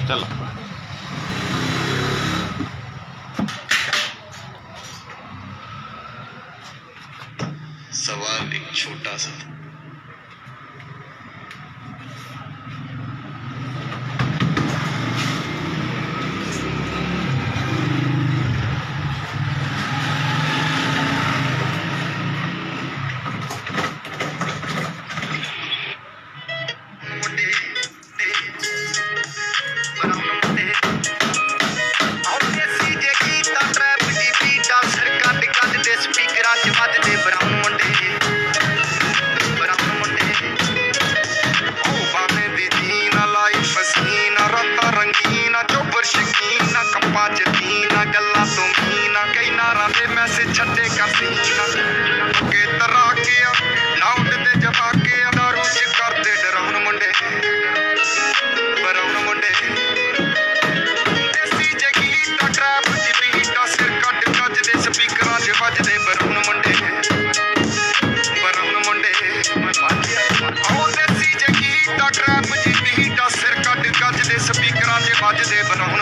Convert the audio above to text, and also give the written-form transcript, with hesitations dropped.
चल सवाल एक छोटा सा था। मैसेज छड्डे कर के तरा के लाउड दे जबा के दारू च करदे डराउन मुंडे बराउन मुंडे देसी जगी ता ट्रैप दी बीटा सिर कट गज दे स्पीकरां च वजदे बराउन मुंडे ओ देसी जगी ता ट्रैप दी बीटा सिर कट गज दे स्पीकरां च वजदे बराउन